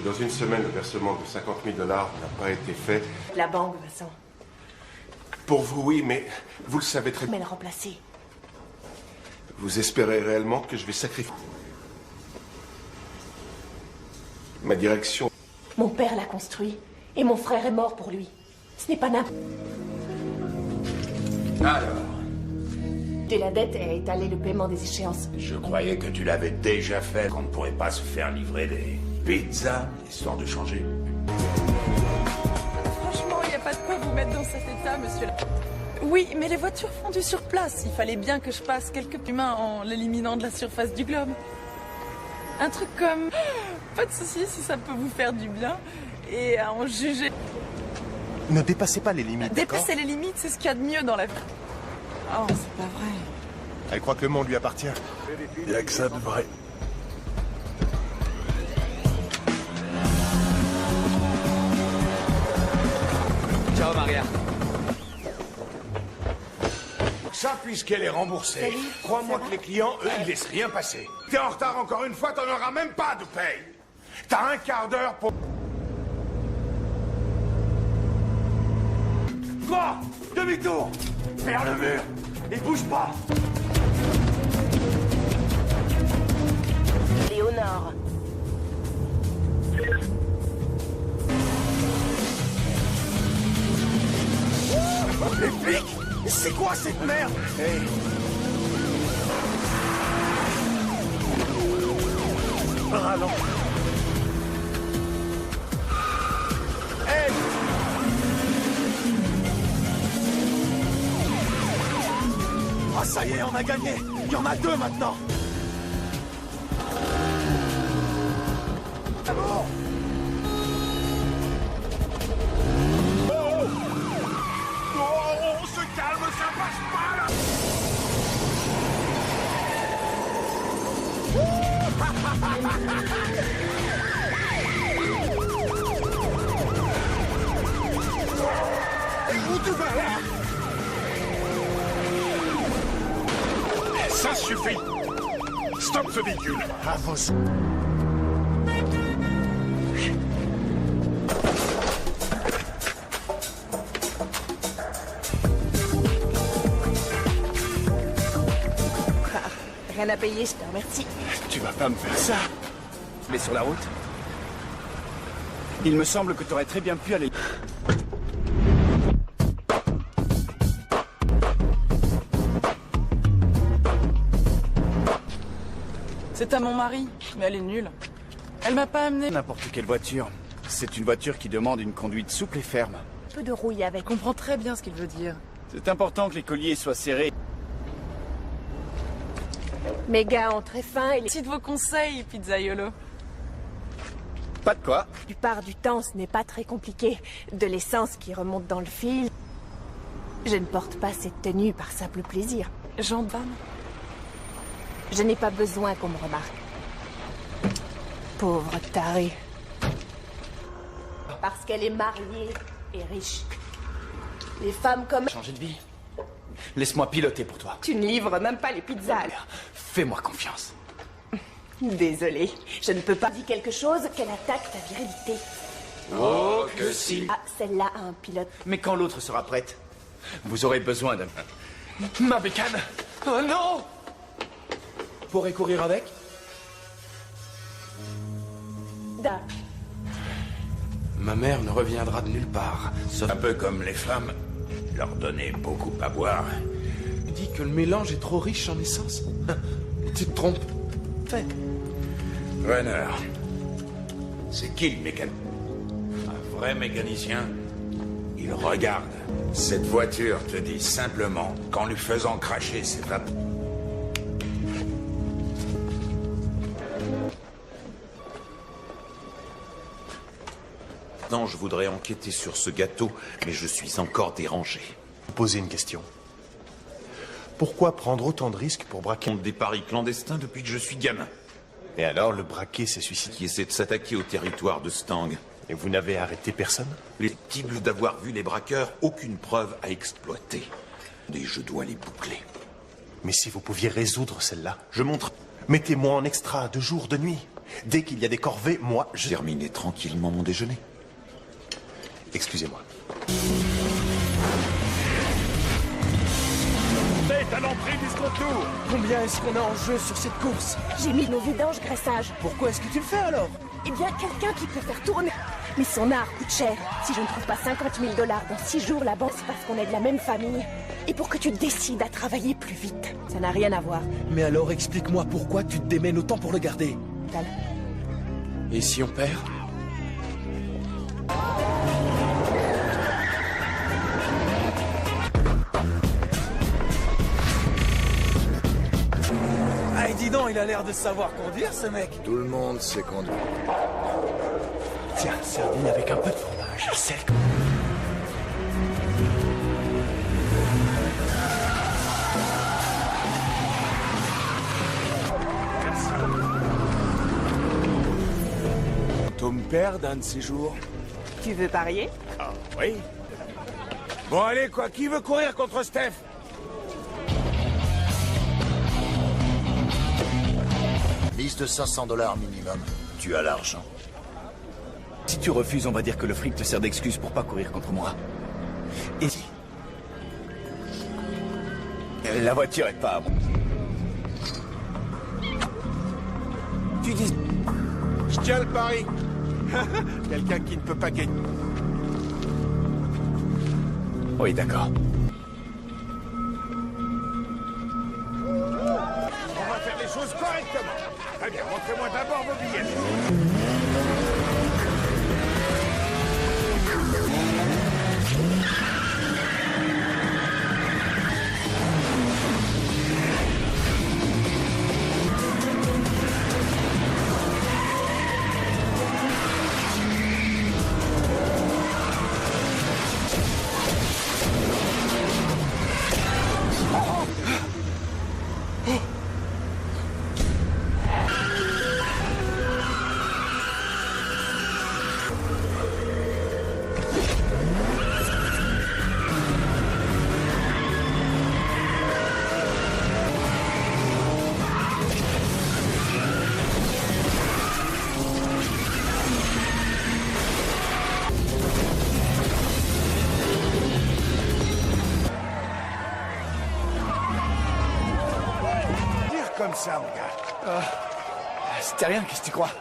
dans une semaine, le versement de 50 000 $ n'a pas été fait. La banque, Vincent. Pour vous, oui, mais vous le savez très bien. Mais le remplacer. Vous espérez réellement que je vais sacrifier ma direction? Mon père l'a construit. Et mon frère est mort pour lui. Ce n'est pas n'importe. Alors, De la dette et étaler le paiement des échéances. je croyais que tu l'avais déjà fait, qu'on ne pourrait pas se faire livrer des pizzas, histoire de changer. Franchement, il n'y a pas de quoi vous mettre dans cet état, monsieur. Oui, mais les voitures fondues sur place. Il fallait bien que je passe quelques humains en l'éliminant de la surface du globe. Un truc comme... Pas de soucis si ça peut vous faire du bien. Et à en juger... Ne dépassez pas les limites, d'accord? Dépasser les limites, c'est ce qu'il y a de mieux dans la vie. Oh, c'est pas vrai. Elle croit que le monde lui appartient. Il n'y a que ça de vrai. Ciao Maria. Ça, puisqu'elle est remboursée, Salut, crois-moi ça va? que les clients, eux, ils laissent rien passer. T'es en retard encore une fois, t'en auras même pas de paye. T'as un quart d'heure pour... Quoi? Demi-tour! Vers le mur! Et bouge pas! Léonore. Les flics! C'est quoi cette merde? Hey, Rallons! Hey! ah ça y est, on a gagné. Il y en a deux maintenant. C'est bon! Oh, on se calme, ça passe pas là! Où tu vas là? Ça suffit! Stop ce véhicule! À vos... Rien à payer, je te remercie. Tu vas pas me faire ça. Mais sur la route, il me semble que tu aurais très bien pu aller... C'est à mon mari, mais elle est nulle. Elle m'a pas amené. N'importe quelle voiture. C'est une voiture qui demande une conduite souple et ferme. Un peu de rouille avec. Je comprends très bien ce qu'il veut dire. C'est important que les colliers soient serrés. Mes gars ont très faim et Merci de vos conseils, pizzaiolo. Pas de quoi. la plupart du temps, ce n'est pas très compliqué. De l'essence qui remonte dans le fil. Je ne porte pas cette tenue par simple plaisir. Gendarme. Je n'ai pas besoin qu'on me remarque. Pauvre tarée. Parce qu'elle est mariée et riche. Les femmes comme... Changer de vie. Laisse-moi piloter pour toi. Tu ne livres même pas les pizzas. Fais-moi confiance. Désolée, je ne peux pas dire quelque chose qu'elle attaque ta virilité. Oh, que si! Ah, celle-là a un pilote. Mais quand l'autre sera prête, vous aurez besoin de... Ma bécane. Oh non! Pourrais courir avec? Da. Ma mère ne reviendra de nulle part. Sauf un peu comme les femmes, leur donner beaucoup à boire. Tu dis que le mélange est trop riche en essence. Tu te trompes. Fais. Runner, c'est qui le mécanicien? Un vrai mécanicien? Il regarde. Cette voiture te dit simplement qu'en lui faisant cracher ses vapeurs. Non, je voudrais enquêter sur ce gâteau, mais je suis encore dérangé. Poser une question. Pourquoi prendre autant de risques pour braquer... On des paris clandestins depuis que je suis gamin. Et alors, le braqué s'est suicidé. Qui essaie de s'attaquer au territoire de Stang. Et vous n'avez arrêté personne? Susceptible d'avoir vu les braqueurs, aucune preuve à exploiter. Et je dois les boucler. Mais si vous pouviez résoudre celle-là, Je montre... mettez-moi en extra de jour, de nuit. Dès qu'il y a des corvées, moi, je... Terminez tranquillement mon déjeuner. Excusez-moi. C'est à l'entrée du contour. Combien est-ce qu'on a en jeu sur cette course? J'ai mis nos vidanges graissage. Pourquoi est-ce que tu le fais alors? Eh bien, quelqu'un qui peut faire tourner. Mais son art coûte cher. Si je ne trouve pas 50 000 $ dans 6 jours là-bas, c'est parce qu'on est de la même famille. Et pour que tu décides à travailler plus vite. Ça n'a rien à voir. Mais alors explique-moi pourquoi tu te démènes autant pour le garder. Tal. Et si on perd? Ah, dis donc, il a l'air de savoir conduire, ce mec. Tout le monde sait conduire. Tiens, sardine avec un peu de fromage. C'est... On me perd un de ces jours. Tu veux parier? Ah, oui. Bon, allez, quoi, qui veut courir contre Steph? Liste de 500 $ minimum. Tu as l'argent. Si tu refuses, on va dire que le fric te sert d'excuse pour pas courir contre moi. Et si... La voiture est pas à moi. Tu dis... Je tiens le pari. Quelqu'un qui ne peut pas gagner. Oui, d'accord. On va faire les choses correctement. Très bien, montrez-moi d'abord vos billets. Comme ça, mon gars. C'était rien, qu'est-ce que tu crois?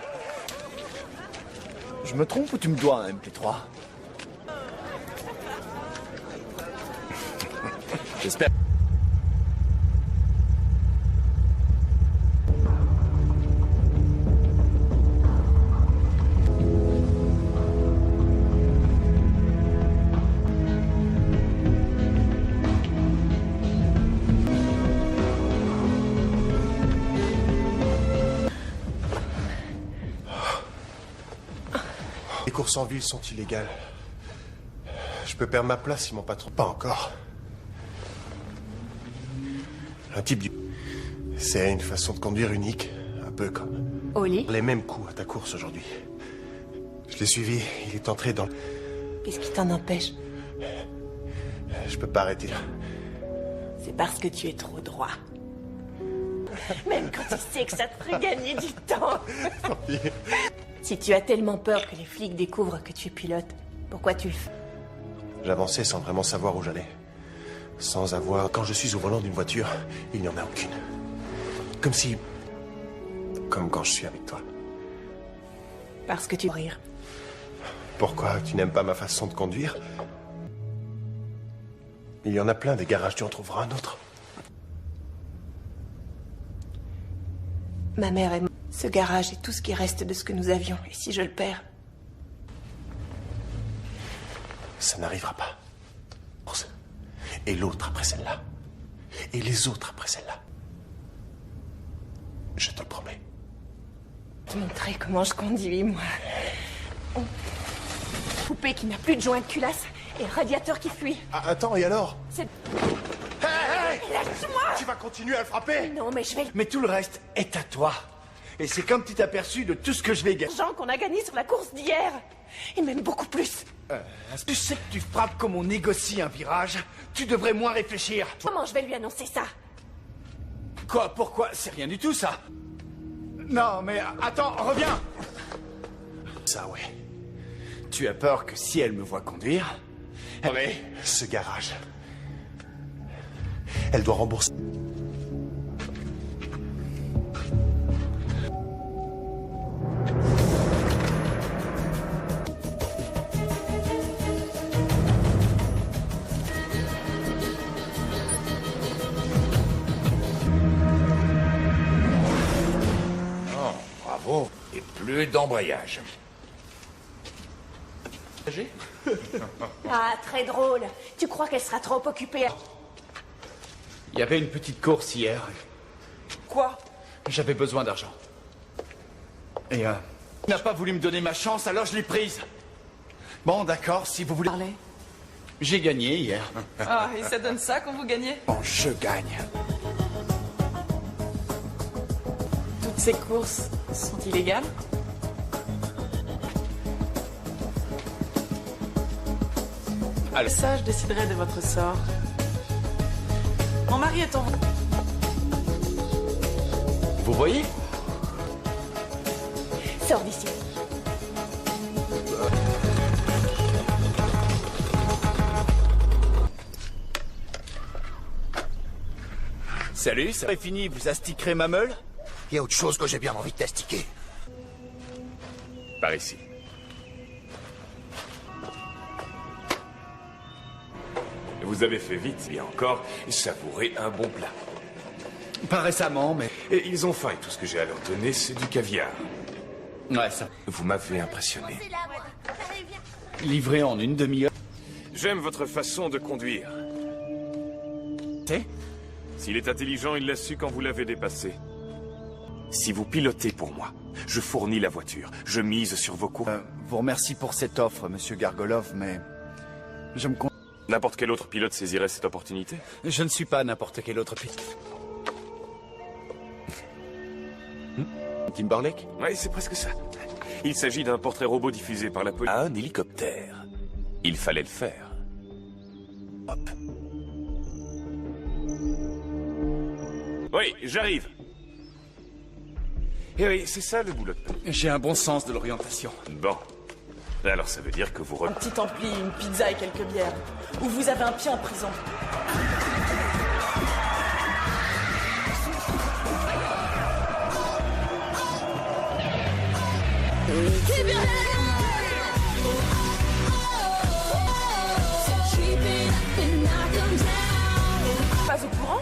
Je me trompe ou tu me dois un MP3? J'espère. Les courses en ville sont illégales. Je peux perdre ma place si mon patron... Pas encore. Un type du... C'est une façon de conduire unique. Un peu comme... Oli? Les mêmes coups à ta course aujourd'hui. Je l'ai suivi. Il est entré dans... Qu'est-ce qui t'en empêche? Je peux pas arrêter. C'est parce que tu es trop droit. Même quand tu sais que ça te ferait gagner du temps. Si tu as tellement peur que les flics découvrent que tu es pilote, pourquoi tu le fais? J'avançais sans vraiment savoir où j'allais. Sans avoir... Quand je suis au volant d'une voiture, il n'y en a aucune. Comme si... Comme quand je suis avec toi. Parce que tu veux rire. Pourquoi? Tu n'aimes pas ma façon de conduire? Il y en a plein des garages, tu en trouveras un autre. Ma mère est morte. Ce garage est tout ce qui reste de ce que nous avions. Et si je le perds? Ça n'arrivera pas. Et l'autre après celle-là. Et les autres après celle-là. Je te le promets. Te montrer comment je conduis, moi. Poupée qui n'a plus de joint de culasse et radiateur qui fuit. Ah, attends, et alors? C'est... Hey, hey! Lâche-moi! Tu vas continuer à le frapper? Non, mais je vais... Mais tout le reste est à toi. Et c'est comme petit aperçu de tout ce que je vais gagner. L'argent qu'on a gagné sur la course d'hier. Et même beaucoup plus. Tu sais que tu frappes comme on négocie un virage. Tu devrais moins réfléchir. Comment je vais lui annoncer ça? Quoi? Pourquoi? C'est rien du tout, ça. Non, mais attends, reviens. Ça, ouais. Tu as peur que si elle me voit conduire... Mais ce garage... Elle doit rembourser... Bravo. Et plus d'embrayage. Ah, très drôle. Tu crois qu'elle sera trop occupée à... Il y avait une petite course hier. Quoi? J'avais besoin d'argent. Et il n'a pas voulu me donner ma chance, alors je l'ai prise. Bon, d'accord, si vous voulez... Parler. J'ai gagné hier. Ah, et ça donne ça quand vous gagnez? Bon, je gagne. Toutes ces courses sont illégales? Alors, Ça, je déciderai de votre sort. Mon mari est en... vous voyez? Sors d'ici. Salut, ça est fini, vous astiquerez ma meule? Il y a autre chose que j'ai bien envie de t'astiquer. Par ici. Vous avez fait vite, et encore, savouré un bon plat. Pas récemment, mais... Et ils ont faim, et tout ce que j'ai à leur donner, c'est du caviar. Ouais, ça... Vous m'avez impressionné. Livré en une demi-heure. J'aime votre façon de conduire. C'est? S'il est intelligent, il l'a su quand vous l'avez dépassé. Si vous pilotez pour moi, je fournis la voiture. Je mise sur vos cours. Vous remercie pour cette offre, monsieur Gargolov, mais... Je me... N'importe quel autre pilote saisirait cette opportunité. Je ne suis pas n'importe quel autre pilote. Timberlake? Oui, c'est presque ça. Il s'agit d'un portrait robot diffusé par la police. Un hélicoptère. Il fallait le faire. Hop. Oui, j'arrive. Et oui, c'est ça le boulot de police. J'ai un bon sens de l'orientation. Bon. Alors ça veut dire que vous... Un petit ampli, une pizza et quelques bières. Ou vous avez un pied en prison. Pas au courant?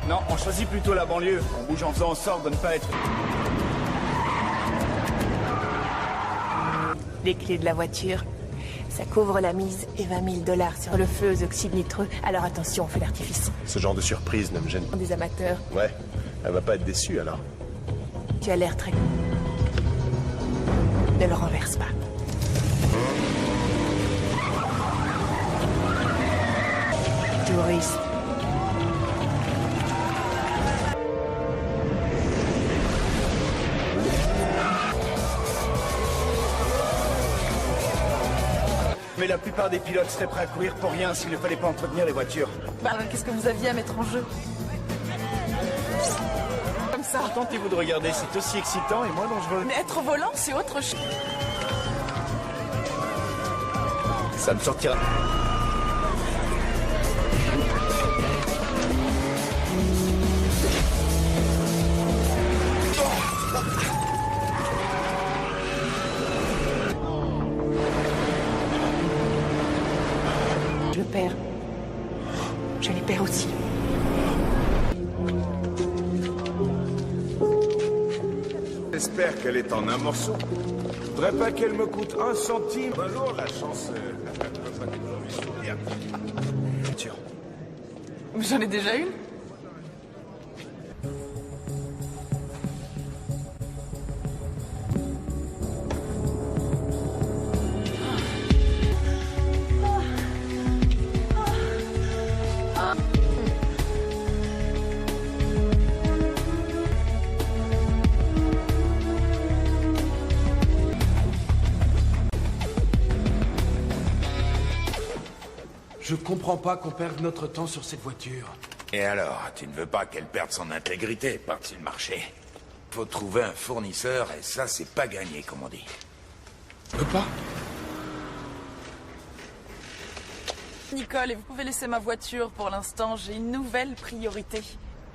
Non, on choisit plutôt la banlieue. On bouge en faisant en sorte de ne pas être... Les clés de la voiture. Ça couvre la mise et 20 000 $ sur le feu aux oxydes nitreux. Alors attention, on fait l'artifice. Ce genre de surprise ne me gêne pas. Des amateurs, Ouais, elle va pas être déçue alors. tu as l'air très... Ne le renverse pas. Touriste. Mais la plupart des pilotes seraient prêts à courir pour rien s'il ne fallait pas entretenir les voitures. Bah, qu'est-ce que vous aviez à mettre en jeu? Comme ça. Tentez-vous de regarder, c'est aussi excitant et moins dangereux. Mais être au volant, c'est autre chose. Ça me sortira. Je le perds. Je les perds aussi. J'espère qu'elle est en un morceau. Je voudrais pas qu'elle me coûte 1 centime. Alors la chance... J'en ai déjà une. Je comprends pas qu'on perde notre temps sur cette voiture. Et alors, tu ne veux pas qu'elle perde son intégrité, part-il marcher? faut trouver un fournisseur, et ça, c'est pas gagné, comme on dit. Pas. Nicole, et vous pouvez laisser ma voiture pour l'instant, j'ai une nouvelle priorité.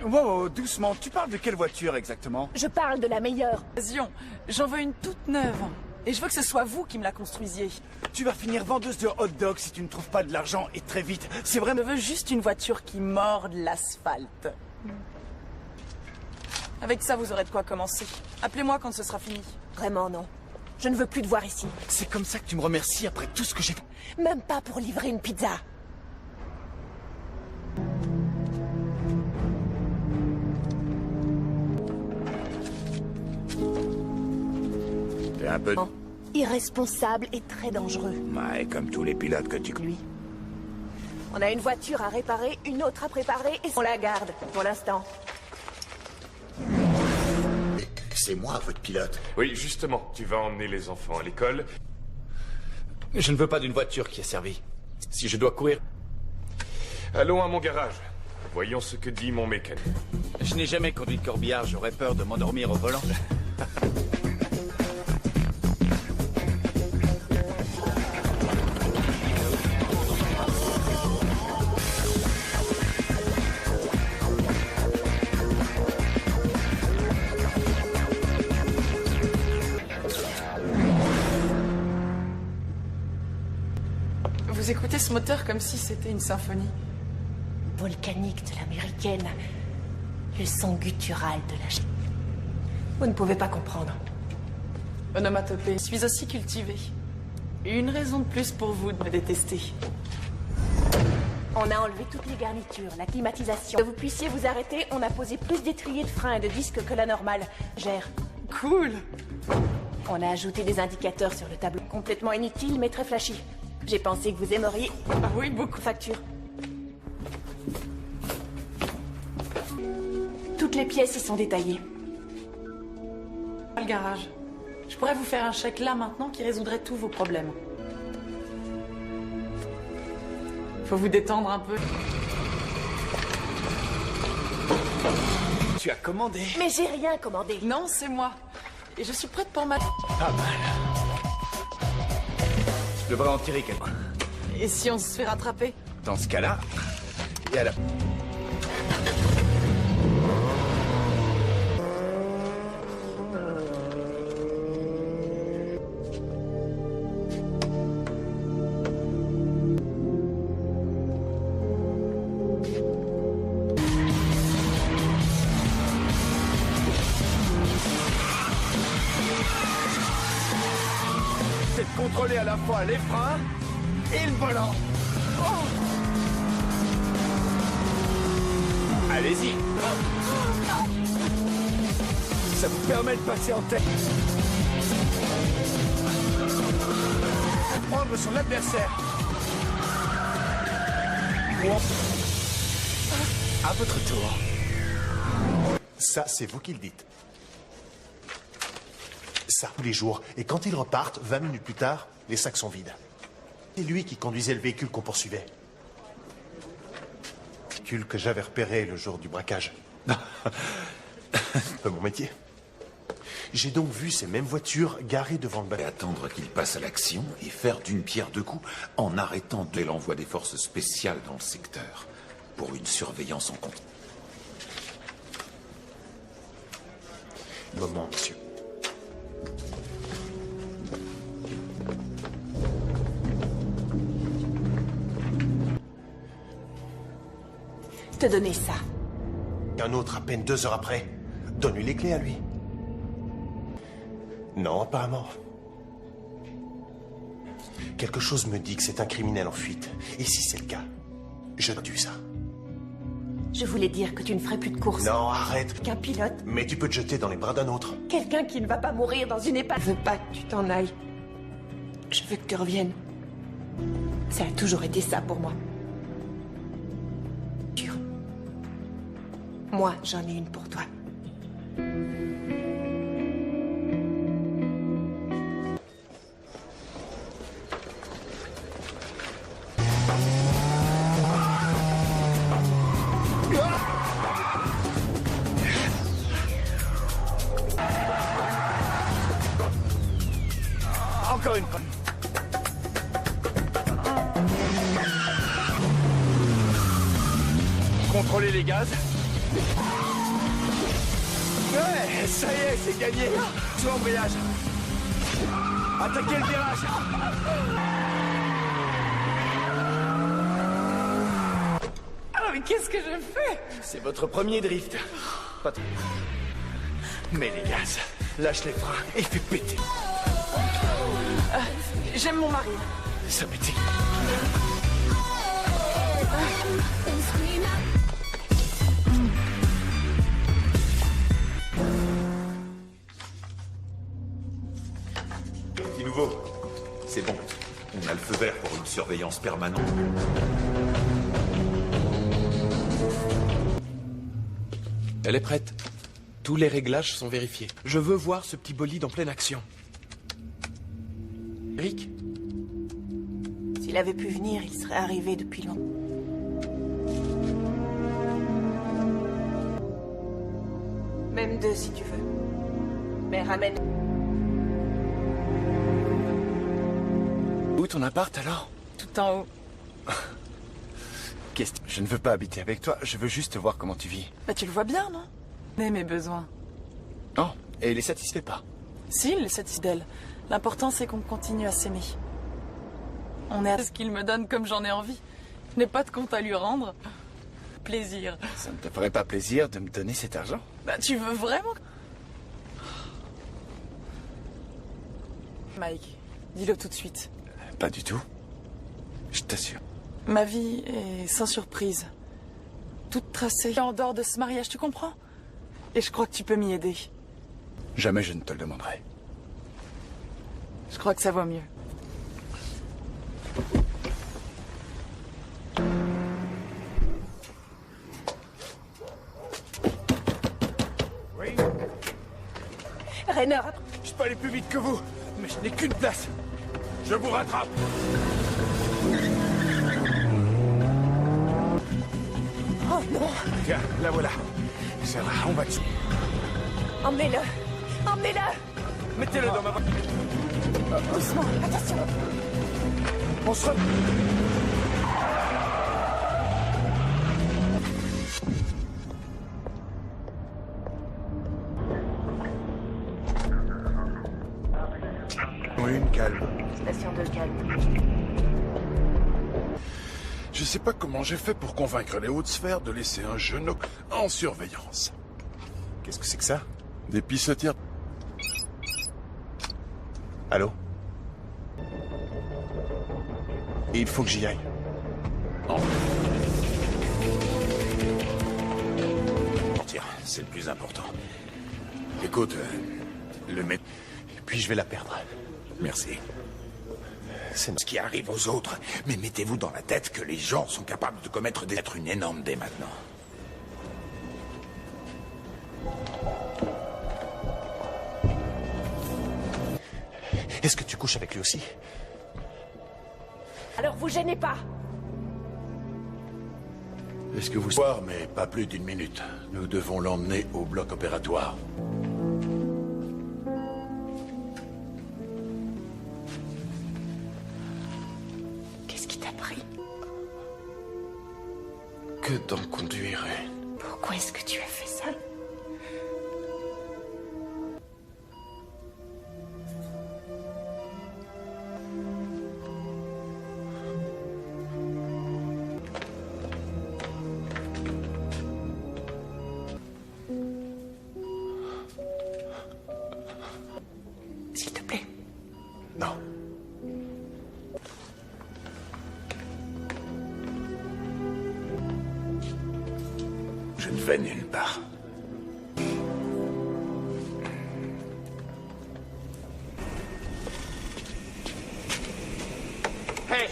Wow, doucement, tu parles de quelle voiture exactement? Je parle de la meilleure. Occasion, j'en veux une toute neuve. Et je veux que ce soit vous qui me la construisiez. Tu vas finir vendeuse de hot dogs si tu ne trouves pas de l'argent, et très vite. C'est Je vraiment... veux juste une voiture qui morde l'asphalte. Avec ça, vous aurez de quoi commencer. Appelez-moi quand ce sera fini. Vraiment non. Je ne veux plus te voir ici. C'est comme ça que tu me remercies après tout ce que j'ai fait. Même pas pour livrer une pizza. T'es un peu... Irresponsable et très dangereux. Ouais, comme tous les pilotes que tu... Lui. On a une voiture à réparer, une autre à préparer et on la garde pour l'instant. C'est moi, votre pilote. Oui, justement, tu vas emmener les enfants à l'école. Je ne veux pas d'une voiture qui a servi. Si je dois courir... Allons à mon garage. Voyons ce que dit mon mécanique. Je n'ai jamais conduit de corbillard, j'aurais peur de m'endormir au volant. Vous écoutez ce moteur comme si c'était une symphonie. Volcanique de l'américaine. Le son guttural de la... Vous ne pouvez pas comprendre. Onomatopée. Je suis aussi cultivée. Une raison de plus pour vous de me détester. On a enlevé toutes les garnitures, la climatisation. Que vous puissiez vous arrêter, on a posé plus d'étriers de freins et de disques que la normale. Gère. Cool. On a ajouté des indicateurs sur le tableau. Complètement inutiles, mais très flashy. J'ai pensé que vous aimeriez... Ah oui, beaucoup. Facture. Toutes les pièces y sont détaillées. Le garage. Je pourrais vous faire un chèque là maintenant qui résoudrait tous vos problèmes. Faut vous détendre un peu. Tu as commandé. Mais j'ai rien commandé. Non, c'est moi. Et je suis prête pour ma... Pas mal. Je devrais en tirer quelqu'un. Et si on se fait rattraper? Dans ce cas-là, et à la... C'est de contrôler à la fois les freins et le volant. Allez-y. Ça vous permet de passer en tête. Prendre son adversaire. À votre tour. Ça, c'est vous qui le dites. Ça, tous les jours. Et quand ils repartent, 20 minutes plus tard, les sacs sont vides. C'est lui qui conduisait le véhicule qu'on poursuivait. Le véhicule que j'avais repéré le jour du braquage. C'est pas mon métier. J'ai donc vu ces mêmes voitures garées devant le Et bâtiment. attendre qu'il passe à l'action et faire d'une pierre deux coups en arrêtant dès l'envoi des forces spéciales dans le secteur pour une surveillance en continu. Moment, monsieur. Te donner ça. Un autre à peine 2 heures après. Donne-lui les clés à lui. Non, apparemment. Quelque chose me dit que c'est un criminel en fuite. Et si c'est le cas, je tue ça. Je voulais dire que tu ne ferais plus de courses. Non, arrête. Qu'un pilote, Mais tu peux te jeter dans les bras d'un autre. quelqu'un qui ne va pas mourir dans une épave. Je veux pas que tu t'en ailles. Je veux que tu reviennes. Ça a toujours été ça pour moi. Sûr. Moi, j'en ai une pour toi. Encore une fois. Contrôlez les gaz. Ouais, ça y est, c'est gagné. Sous l'embrayage. Attaquez le virage. Ah, mais qu'est-ce que je fais? C'est votre premier drift. Pas trop. Mais les gaz, lâche les freins et fais péter. J'aime mon mari. Ça pétille. Petit nouveau, c'est bon. On a le feu vert pour une surveillance permanente. Elle est prête. Tous les réglages sont vérifiés. Je veux voir ce petit bolide en pleine action. Rick? S'il avait pu venir, il serait arrivé depuis longtemps. Même deux, si tu veux. Mais ramène... Où ton appart alors? Tout en haut. Qu'est-ce que... Je ne veux pas habiter avec toi, je veux juste voir comment tu vis. Bah, tu le vois bien, non? Mes besoins. Oh, et il est satisfait pas? Si, il est satisfait d'elle. L'important, c'est qu'on continue à s'aimer. On est à ce qu'il me donne comme j'en ai envie. Je n'ai pas de compte à lui rendre. Plaisir. Ça ne te ferait pas plaisir de me donner cet argent? Bah, tu veux vraiment? Mike, dis-le tout de suite. Pas du tout. Je t'assure. Ma vie est sans surprise. Toute tracée en dehors de ce mariage, tu comprends? Et je crois que tu peux m'y aider. Jamais je ne te le demanderai. Je crois que ça vaut mieux. Oui? Rainer, Je peux aller plus vite que vous, mais je n'ai qu'une place. Je vous rattrape. oh non, Tiens, la voilà. Ça va, on va... emmenez-le, emmenez-le. Mettez-le dans ma voiture. Doucement, attention. On se re... Oui, calme. Station de calme. Je sais pas comment j'ai fait pour convaincre les hautes sphères de laisser un jeune en surveillance. Qu'est-ce que c'est que ça? Des pissotières... Allô? Il faut que j'y aille. Mentir, c'est le plus important. Écoute, le mec... Puis je vais la perdre. Merci. C'est Ce qui arrive aux autres, mais mettez-vous dans la tête que les gens sont capables de commettre des êtres une énorme dès maintenant. Est-ce que tu couches avec lui aussi? Alors vous gênez pas. Est-ce que vous... Soir, mais pas plus d'une minute. Nous devons l'emmener au bloc opératoire. Qu'est-ce qui t'a pris? Que d'en conduire. Pourquoi est-ce que tu as fait ça? S'il te plaît. Non. Je ne vais nulle part. Hey!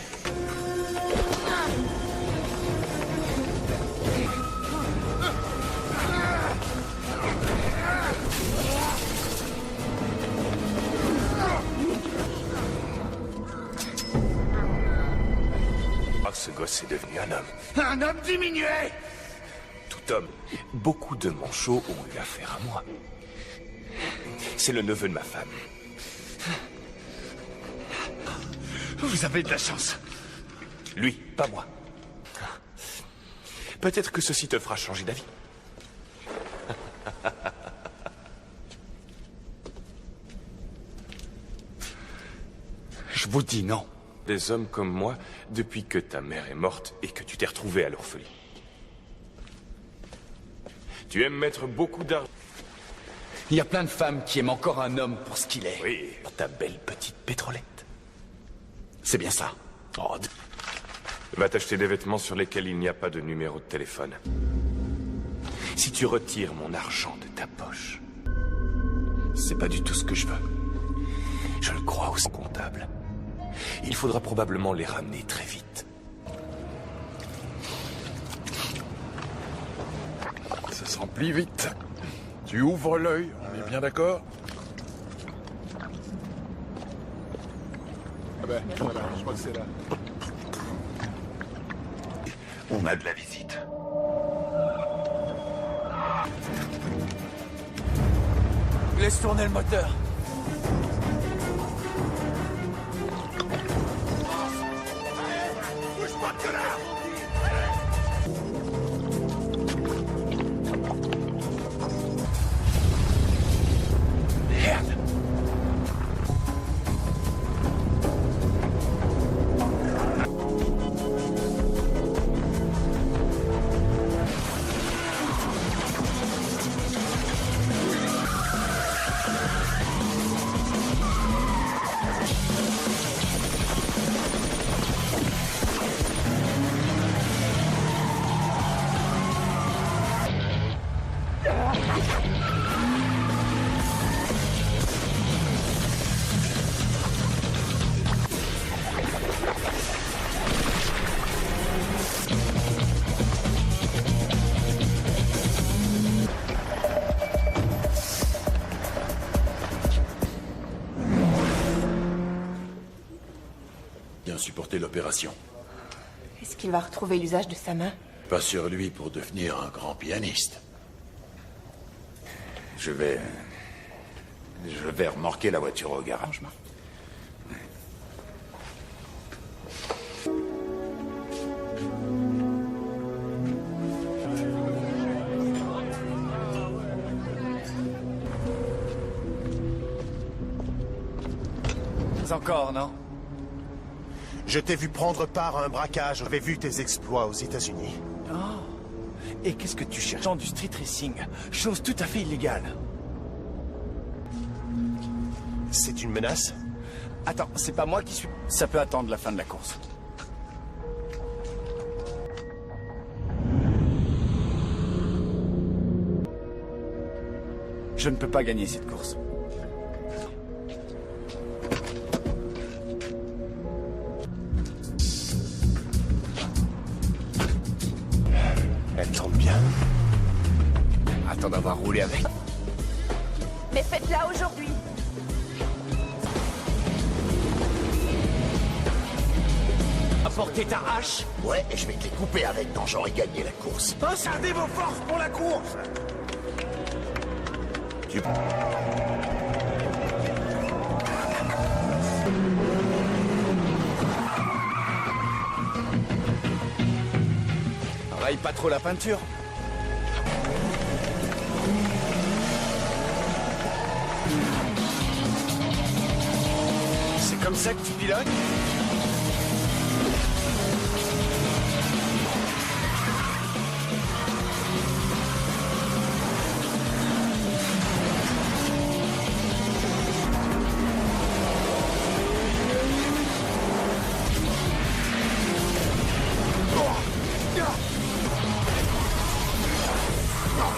Ah, ce gosse est devenu un homme. Un homme diminué! Tout homme. Beaucoup de manchots ont eu affaire à moi. C'est le neveu de ma femme. Vous avez de la chance. Lui, pas moi. Peut-être que ceci te fera changer d'avis. Je vous dis non. Des hommes comme moi, depuis que ta mère est morte et que tu t'es retrouvé à l'orpheline. Tu aimes mettre beaucoup d'argent. Il y a plein de femmes qui aiment encore un homme pour ce qu'il est. Oui, pour ta belle petite pétrolette. C'est bien ça. Oh, va t'acheter des vêtements sur lesquels il n'y a pas de numéro de téléphone. Si tu retires mon argent de ta poche, c'est pas du tout ce que je veux. Je le crois au comptable. Il faudra probablement les ramener très vite. Ça se remplit vite. Tu ouvres l'œil, on est bien d'accord? Ah ben, voilà, je crois que c'est là. On a de la visite. Laisse tourner le moteur. Bouge pas de là! Merde. Bien supporter l'opération. Est-ce qu'il va retrouver l'usage de sa main? Pas sur lui pour devenir un grand pianiste. Je vais remorquer la voiture au garage. Encore, non? Je t'ai vu prendre part à un braquage. J'avais vu tes exploits aux États-Unis. Oh. Et qu'est-ce que tu cherches? Dans du street racing. Chose tout à fait illégale. C'est une menace? Attends, c'est pas moi qui suis... Ça peut attendre la fin de la course. Je ne peux pas gagner cette course. Elle tente bien. Attends d'avoir roulé avec. Mais faites-la aujourd'hui. Apportez ta hache. Ouais, et je vais te les couper avec quand j'aurai gagné la course. Incendez vos forces pour la course. Tu... Raille pas trop la peinture. C'est comme ça que tu pilotes?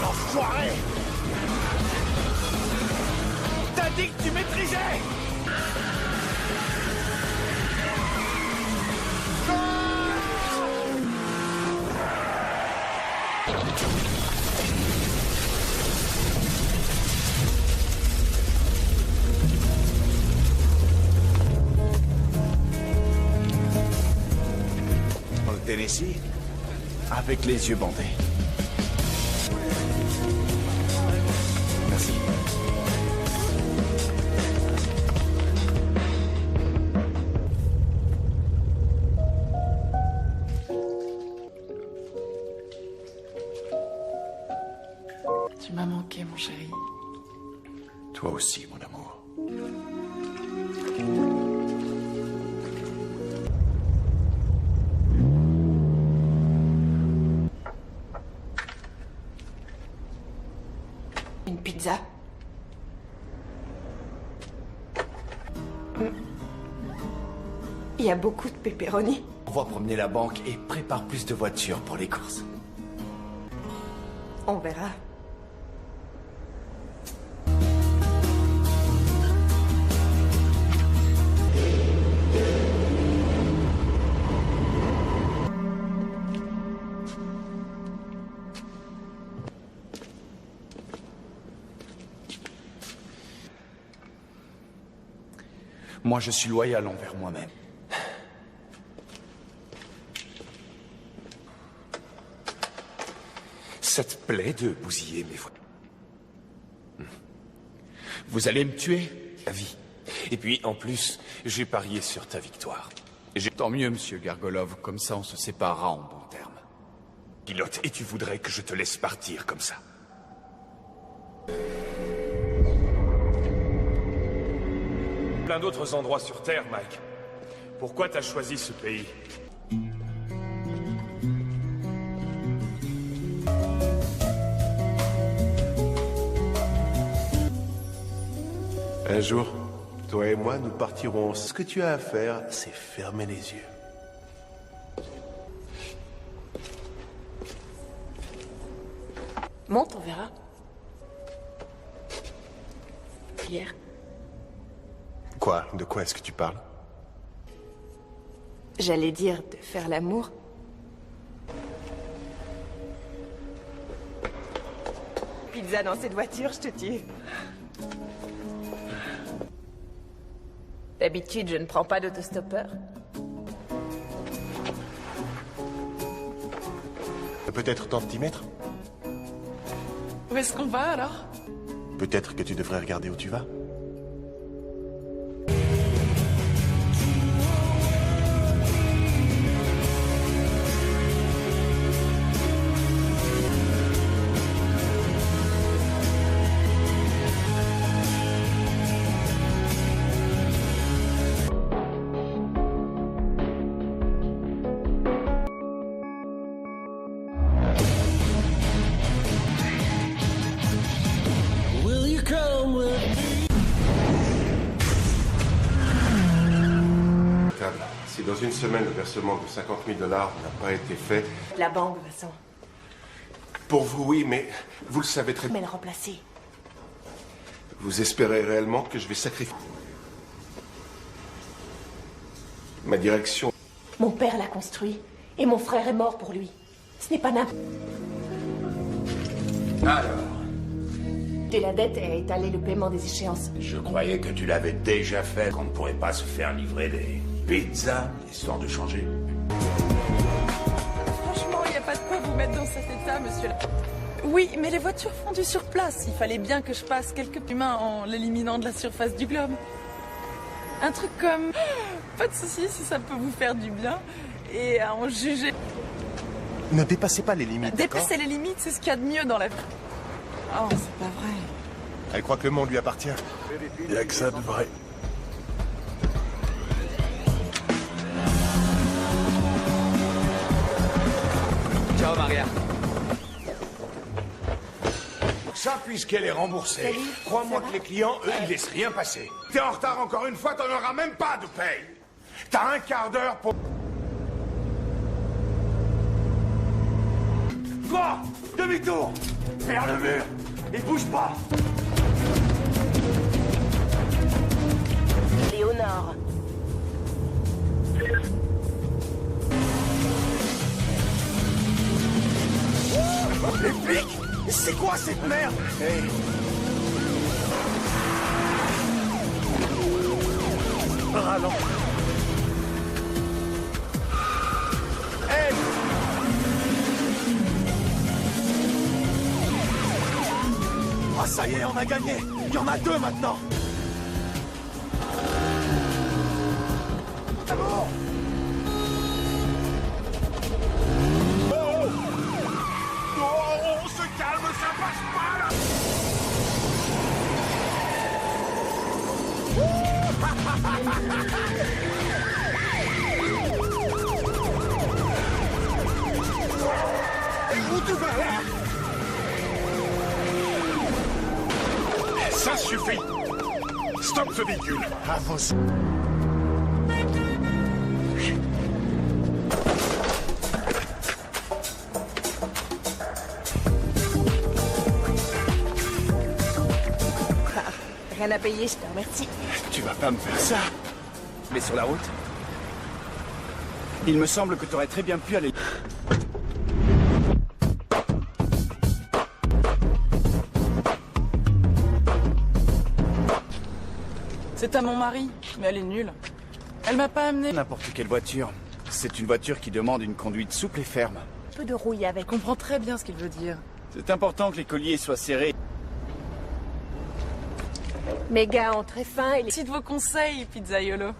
L'enfoiré! T'as dit que tu maîtrisais! Au Tennessee? Avec les yeux bandés. Merci. Toi aussi, mon amour. Une pizza? Il y a beaucoup de pepperoni. On va promener la banque et prépare plus de voitures pour les courses. On verra. Moi, je suis loyal envers moi-même. Ça te plaît de bousiller mes voix? Vous allez me tuer? Ta vie. Et puis, en plus, j'ai parié sur ta victoire. Tant mieux, monsieur Gargolov. Comme ça, on se séparera en bons termes. Pilote, et tu voudrais que je te laisse partir comme ça? Plein d'autres endroits sur Terre, Mike. Pourquoi t'as choisi ce pays? Un jour, toi et moi, nous partirons. Ce que tu as à faire, c'est fermer les yeux. Monte, on verra. Hier. Quoi? De quoi est-ce que tu parles? J'allais dire de faire l'amour. Pizza dans cette voiture, je te tue. D'habitude, je ne prends pas d'autostoppeur. Peut-être temps de t'y mettre? Où est-ce qu'on va alors? Peut-être que tu devrais regarder où tu vas? Si dans une semaine le versement de 50 000 $ n'a pas été fait... La banque, Vincent. Pour vous, oui, mais vous le savez très bien. Mais le remplacer. Vous espérez réellement que je vais sacrifier ma direction? Mon père l'a construit. Et mon frère est mort pour lui. Ce n'est pas n'importe... Alors, De la dette et étaler le paiement des échéances. je croyais que tu l'avais déjà fait, qu'on ne pourrait pas se faire livrer des pizzas, histoire de changer. Franchement, il n'y a pas de quoi vous mettre dans cet état, monsieur. Oui, mais les voitures fondues sur place. Il fallait bien que je passe quelques humains en l'éliminant de la surface du globe. Un truc comme... Pas de soucis si ça peut vous faire du bien. Et à en juger... Ne dépassez pas les limites, d'accord? Dépasser les limites, c'est ce qu'il y a de mieux dans la vie. Oh, c'est pas vrai. Elle croit que le monde lui appartient. Il n'y a que ça de vrai. Ciao, Maria. Ça, puisqu'elle est remboursée, Salut, crois-moi ça va? que les clients, eux, ils laissent rien passer. T'es en retard encore une fois, t'en auras même pas de paye. T'as un quart d'heure pour... Quoi? Demi-tour! Vers le mur! Et bouge pas! Léonore. Les flics! C'est quoi cette merde? Hey. Rallons. Hey! Ah, ça y est, on a gagné! Il y en a deux maintenant! C'est bon! Oh, on se calme, ça passe pas là. Où tu vas là? Ça suffit! Stop ce véhicule! À vos... Rien à payer, je te remercie. Tu vas pas me faire ça. Mais sur la route, il me semble que tu aurais très bien pu aller... C'est à mon mari, mais elle est nulle. Elle m'a pas amené. N'importe quelle voiture. C'est une voiture qui demande une conduite souple et ferme. Un peu de rouille avec. Je comprends très bien ce qu'il veut dire. C'est important que les colliers soient serrés. Mes gars ont très faim et les... Merci de vos conseils, pizzaiolo.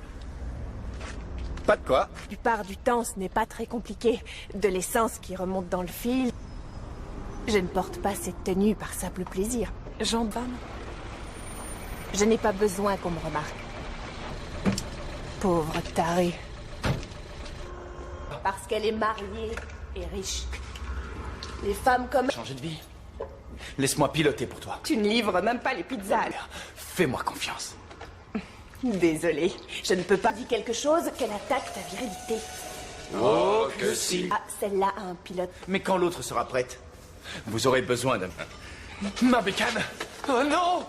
Pas de quoi. La plupart du temps, ce n'est pas très compliqué. De l'essence qui remonte dans le fil. Je ne porte pas cette tenue par simple plaisir. Gendarme. Je n'ai pas besoin qu'on me remarque. Pauvre tarée. Parce qu'elle est mariée et riche. Les femmes comme... Changer de vie. Laisse-moi piloter pour toi. Tu ne livres même pas les pizzas. Fais-moi confiance. Désolée, je ne peux pas dire quelque chose qu'elle attaque ta virilité. Oh, que si. Ah, celle-là a un pilote. Mais quand l'autre sera prête, vous aurez besoin de... Ma bécane. Oh non!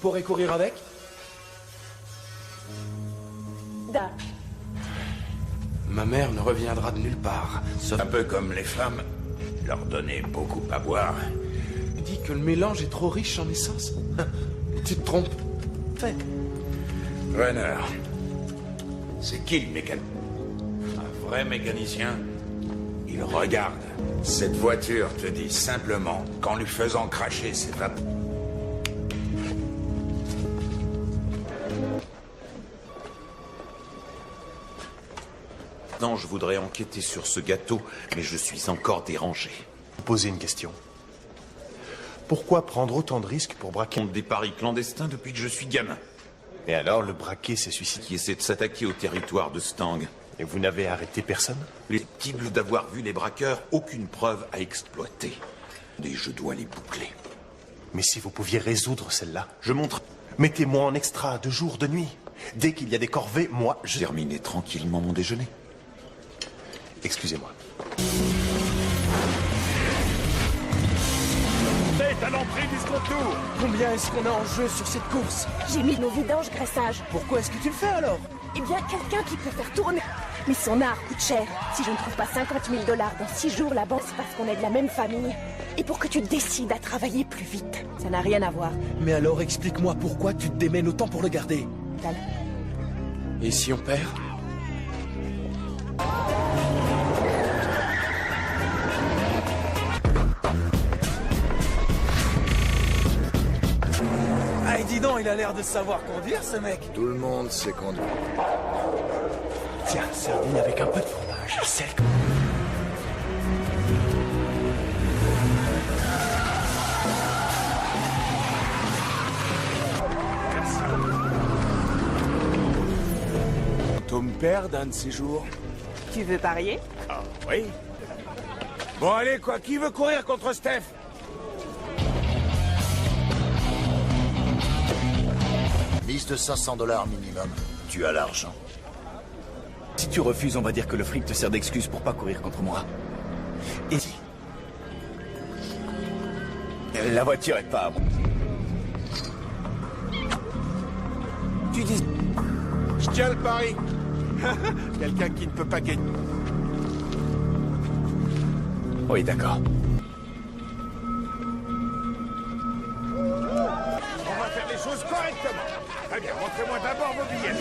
Pourrais courir avec? Da. Ma mère ne reviendra de nulle part. Sauf un peu comme les femmes, leur donner beaucoup à boire. Tu dis que le mélange est trop riche en essence. Tu te trompes. Fait. Renner, c'est qui le mécanicien? Un vrai mécanicien? Il regarde. Cette voiture te dit simplement qu'en lui faisant cracher ses vapeurs. Non, je voudrais enquêter sur ce gâteau, mais je suis encore dérangé. Poser une question. Pourquoi prendre autant de risques pour braquer... Des paris clandestins depuis que je suis gamin. Et alors, le braqué s'est suicidé. Qui essaie de s'attaquer au territoire de Stang. Et vous n'avez arrêté personne? Susceptible d'avoir vu les braqueurs, aucune preuve à exploiter. Et je dois les boucler. Mais si vous pouviez résoudre celle-là, Je montre... mettez-moi en extra de jour, de nuit. Dès qu'il y a des corvées, moi, je... Terminer tranquillement mon déjeuner. Excusez-moi. C'est à l'entrée du contour. Combien est-ce qu'on a en jeu sur cette course? J'ai mis nos vidanges graissage. Pourquoi est-ce que tu le fais alors? Eh bien, quelqu'un qui peut faire tourner. Mais son art coûte cher. Si je ne trouve pas 50 000 $ dans 6 jours là-bas, c'est parce qu'on est de la même famille. Et pour que tu décides à travailler plus vite. Ça n'a rien à voir. Mais alors explique-moi pourquoi tu te démènes autant pour le garder. Tal. Et si on perd? Ah, dis donc, il a l'air de savoir conduire, ce mec. Tout le monde sait conduire. Tiens, sardine avec un peu de fromage. Sel. On me perd un de ces jours. Tu veux parier? Ah, oui. Bon, allez, quoi. Qui veut courir contre Steph? Mise de 500 $ minimum. Tu as l'argent. Si tu refuses, on va dire que le fric te sert d'excuse pour pas courir contre moi. Et si la voiture est pas à moi. Tu dis... Je tiens le pari. Quelqu'un qui ne peut pas gagner. Oui, d'accord. On va faire les choses correctement. Très bien, montrez-moi d'abord vos billets.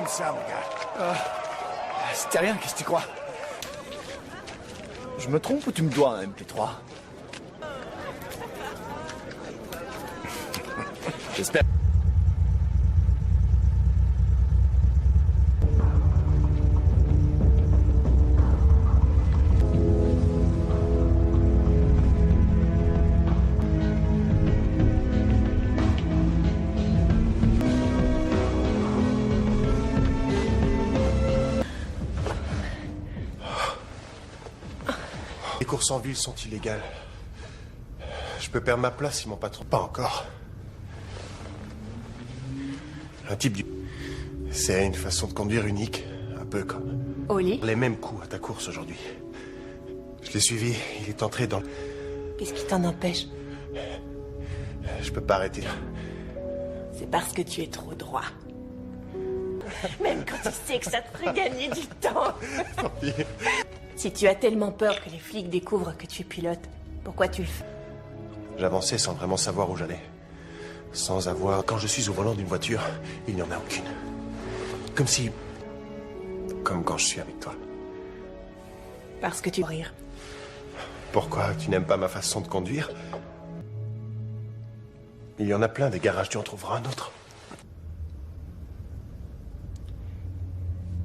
comme ça, mon gars. C'était rien, qu'est-ce que tu crois? Je me trompe ou tu me dois un MP3? J'espère. Les courses en ville sont illégales. Je peux perdre ma place si mon patron... Pas encore. Un type du... C'est une façon de conduire unique, un peu comme... Oli? Les mêmes coups à ta course aujourd'hui. Je l'ai suivi, il est entré dans... Qu'est-ce qui t'en empêche? Je peux pas arrêter. C'est parce que tu es trop droit. Même quand tu sais que ça te ferait gagner du temps. Si tu as tellement peur que les flics découvrent que tu es pilote, pourquoi tu le fais? J'avançais sans vraiment savoir où j'allais. Sans avoir... Quand je suis au volant d'une voiture, il n'y en a aucune. Comme si... Comme quand je suis avec toi. Parce que tu rires. Pourquoi? Tu n'aimes pas ma façon de conduire? Il y en a plein des garages, tu en trouveras un autre.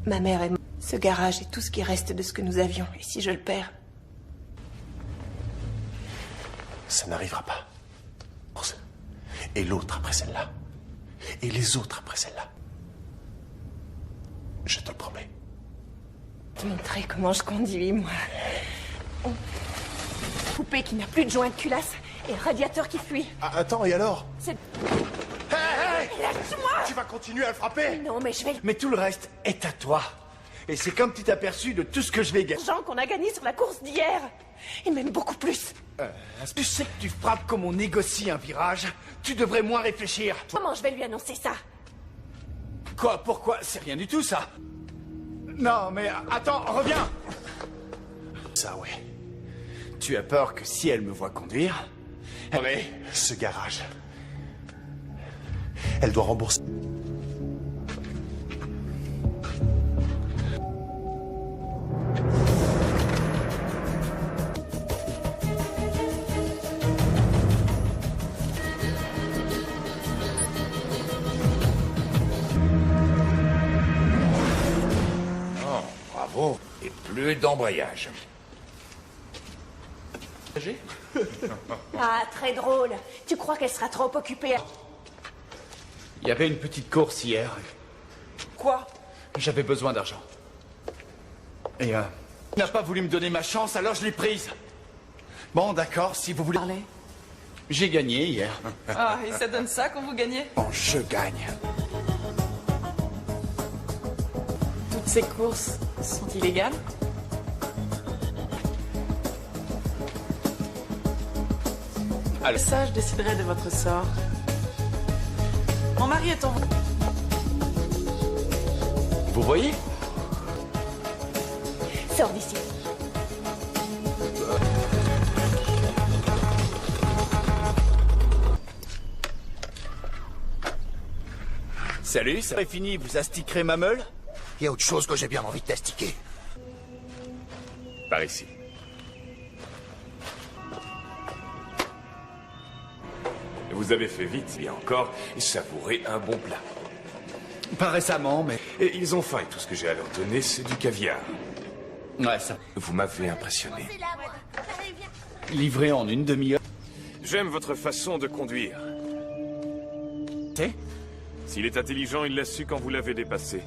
Ma mère est morte. Ce garage est tout ce qui reste de ce que nous avions. Et si je le perds? Ça n'arrivera pas. Et l'autre après celle-là. Et les autres après celle-là. Je te le promets. Te montrer comment je conduis, moi. Poupée qui n'a plus de joint de culasse et le radiateur qui fuit. Ah, attends, et alors? C'est... Hey, lâche-moi! Tu vas continuer à le frapper? Non, mais je vais... Mais tout le reste est à toi. Et c'est comme petit aperçu de tout ce que je vais gagner. L'argent qu'on a gagné sur la course d'hier. Et même beaucoup plus. Tu sais que tu frappes comme on négocie un virage. Tu devrais moins réfléchir. Comment je vais lui annoncer ça? Quoi? Pourquoi? C'est rien du tout, ça. Non, mais attends, reviens. Ça, ouais. Tu as peur que si elle me voit conduire... Mais ce garage... Elle doit rembourser... Bravo. Et plus d'embrayage. Ah, très drôle. Tu crois qu'elle sera trop occupée à... Il y avait une petite course hier. Quoi? J'avais besoin d'argent. Et il n'a pas voulu me donner ma chance, alors je l'ai prise. Bon, d'accord, si vous voulez... Parler. J'ai gagné hier. Ah, et ça donne ça quand vous gagnez? Bon, je gagne. Toutes ces courses sont illégales? Alors... Ça, je déciderai de votre sort. Mon mari est en... Vous voyez? Sors d'ici. Salut, ça est fini, vous astiquerez ma meule? Il y a autre chose que j'ai bien envie de t'astiquer. Par ici. Vous avez fait vite, bien encore, et savourez un bon plat. Pas récemment, mais... Et ils ont faim, et tout ce que j'ai à leur donner, c'est du caviar. Ouais, ça... Vous m'avez impressionné. Livré en une demi-heure. J'aime votre façon de conduire. C'est? S'il est intelligent, il l'a su quand vous l'avez dépassé.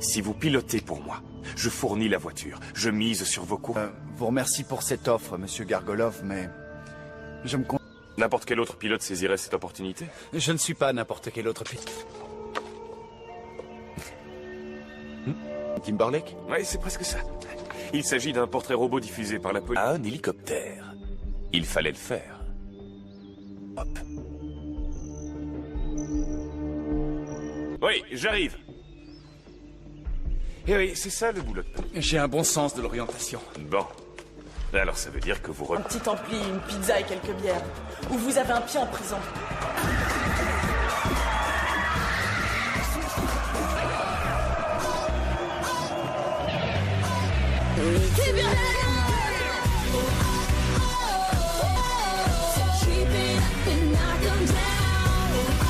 Si vous pilotez pour moi, je fournis la voiture. Je mise sur vos cours. Vous remercie pour cette offre, monsieur Gargolov, mais... Je me... N'importe quel autre pilote saisirait cette opportunité. Je ne suis pas n'importe quel autre pilote. Timberlake? Oui, c'est presque ça. Il s'agit d'un portrait robot diffusé par la police. Un hélicoptère. Il fallait le faire. Hop. Oui, j'arrive. Eh oui, c'est ça le boulot de police. J'ai un bon sens de l'orientation. Bon. Alors ça veut dire que vous... Un petit ampli, une pizza et quelques bières. Ou vous avez un pied en prison.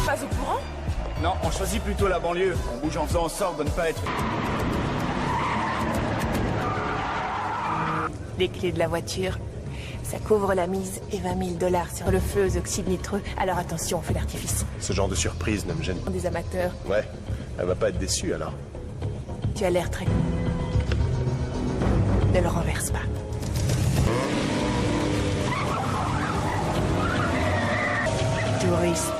Pas au courant? Non, on choisit plutôt la banlieue. On bouge en faisant en sorte de ne pas être... Les clés de la voiture, ça couvre la mise et 20 000 $ sur le feu aux oxydes nitreux. Alors attention, on fait l'artifice. Ce genre de surprise ne me gêne pas. Des amateurs, Ouais, elle va pas être déçue alors. tu as l'air très... Ne le renverse pas. Touriste.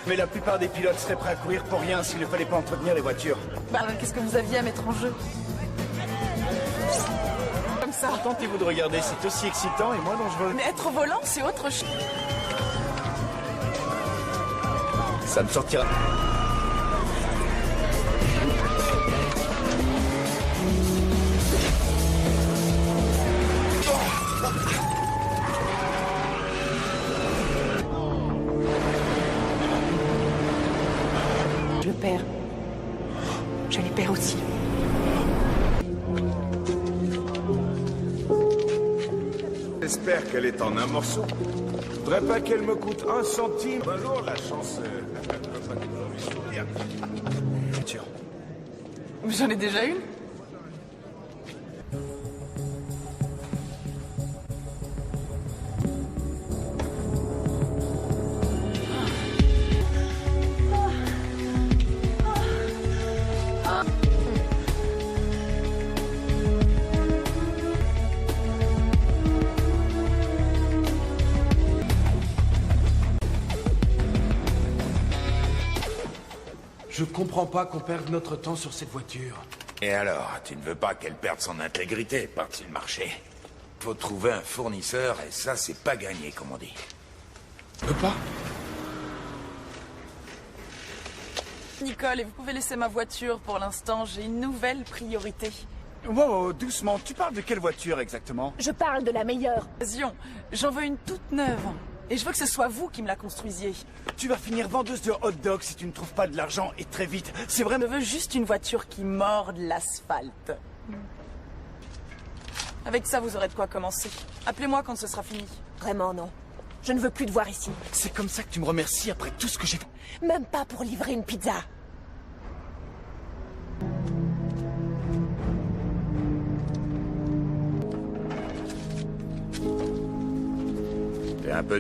Mais la plupart des pilotes seraient prêts à courir pour rien s'il ne fallait pas entretenir les voitures. Bah, qu'est-ce que vous aviez à mettre en jeu? Comme ça. Tentez-vous de regarder, c'est aussi excitant et moins dangereux. Mais être au volant, c'est autre chose. Ça me sortira. Je le perds. Je les perds aussi. J'espère qu'elle est en un morceau. Je voudrais pas qu'elle me coûte 1 centime. Un jour, la chance... J'en ai déjà une. Je comprends pas qu'on perde notre temps sur cette voiture. Et alors, tu ne veux pas qu'elle perde son intégrité, partie le marché. Faut trouver un fournisseur, et ça, c'est pas gagné, comme on dit. Pas? Nicole, et vous pouvez laisser ma voiture pour l'instant, j'ai une nouvelle priorité. Wow, doucement, tu parles de quelle voiture exactement? Je parle de la meilleure. Occasion, j'en veux une toute neuve. Et je veux que ce soit vous qui me la construisiez. Tu vas finir vendeuse de hot dogs si tu ne trouves pas de l'argent, et très vite. C'est vrai. Je veux juste une voiture qui morde l'asphalte. Avec ça, vous aurez de quoi commencer. Appelez-moi quand ce sera fini. Vraiment non. Je ne veux plus te voir ici. C'est comme ça que tu me remercies après tout ce que j'ai fait. Même pas pour livrer une pizza. T'es un peu...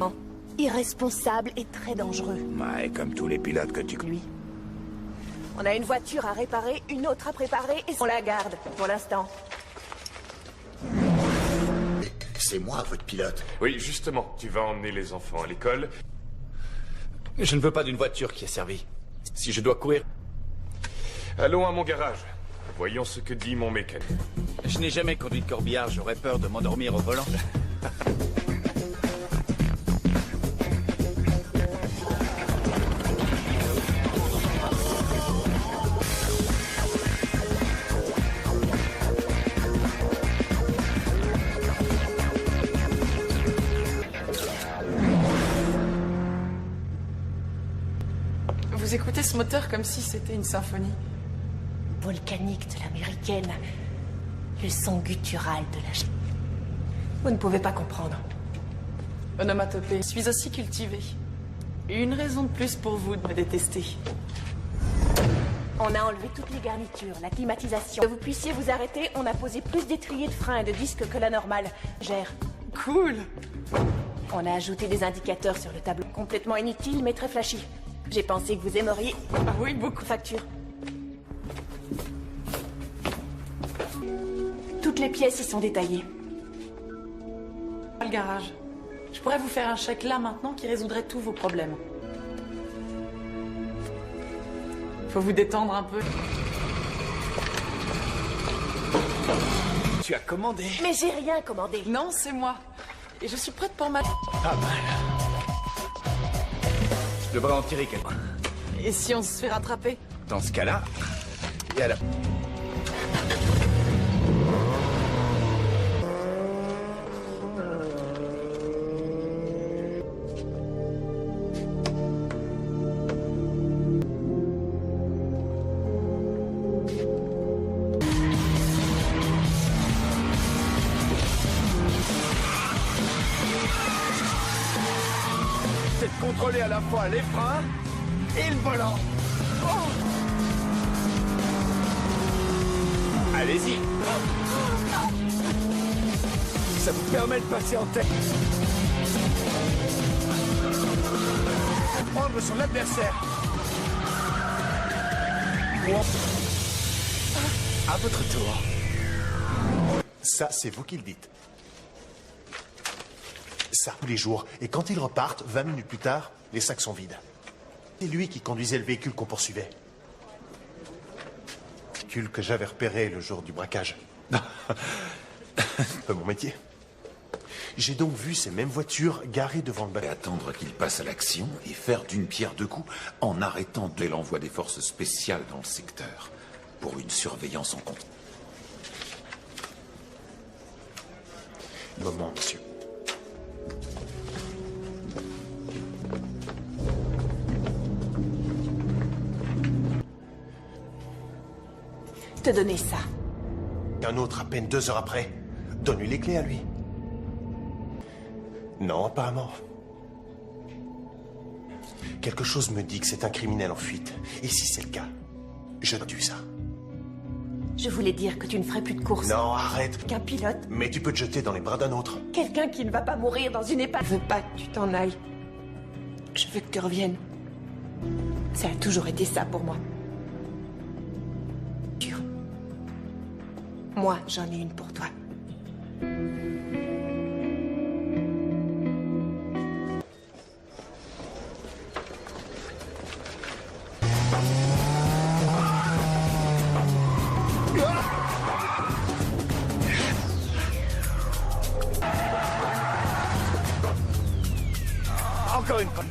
Irresponsable et très dangereux. Ouais, comme tous les pilotes que tu... Lui. On a une voiture à réparer, une autre à préparer et on la garde pour l'instant. C'est moi, votre pilote. Oui, justement, tu vas emmener les enfants à l'école. Je ne veux pas d'une voiture qui est servie. Si je dois courir... Allons à mon garage. Voyons ce que dit mon mécanique. Je n'ai jamais conduit de corbillard, j'aurais peur de m'endormir au volant. Vous écoutez ce moteur comme si c'était une symphonie. Volcanique de l'américaine. Le son guttural de la... Vous ne pouvez pas comprendre. Onomatopée. Je suis aussi cultivée. Une raison de plus pour vous de me détester. On a enlevé toutes les garnitures, la climatisation. Que vous puissiez vous arrêter, on a posé plus d'étriers de frein et de disques que la normale. Gère. Cool. On a ajouté des indicateurs sur le tableau. Complètement inutile, mais très flashy. J'ai pensé que vous aimeriez... Ah oui, beaucoup. Facture. Toutes les pièces y sont détaillées. Le garage. Je pourrais vous faire un chèque là maintenant qui résoudrait tous vos problèmes. Faut vous détendre un peu. Tu as commandé? Mais j'ai rien commandé. Non, c'est moi. Et je suis prête pour ma... Pas mal. Je devrais en tirer quelqu'un. Et si on se fait rattraper? Dans ce cas-là, et à la... contrôler à la fois les freins et le volant. Oh. Allez-y. Ça vous permet de passer en tête. Prendre son adversaire. À votre tour. Ça, c'est vous qui le dites. Ça, tous les jours. Et quand ils repartent, 20 minutes plus tard, les sacs sont vides. C'est lui qui conduisait le véhicule qu'on poursuivait. Le véhicule que j'avais repéré le jour du braquage. C'est pas mon métier. J'ai donc vu ces mêmes voitures garées devant le Et bâtiment. attendre qu'il passe à l'action et faire d'une pierre deux coups en arrêtant dès l'envoi des forces spéciales dans le secteur pour une surveillance en continu. Moment, monsieur. Te donner ça. Un autre, à peine 2 heures après. Donne-lui les clés à lui. Non, apparemment. Quelque chose me dit que c'est un criminel en fuite. Et si c'est le cas, je tue ça. Je voulais dire que tu ne ferais plus de courses. Non, arrête. Qu'un pilote, Mais tu peux te jeter dans les bras d'un autre. quelqu'un qui ne va pas mourir dans une épave. Je veux pas que tu t'en ailles. Je veux que tu reviennes. Ça a toujours été ça pour moi. Dur. Moi, j'en ai une pour toi. Encore une fois.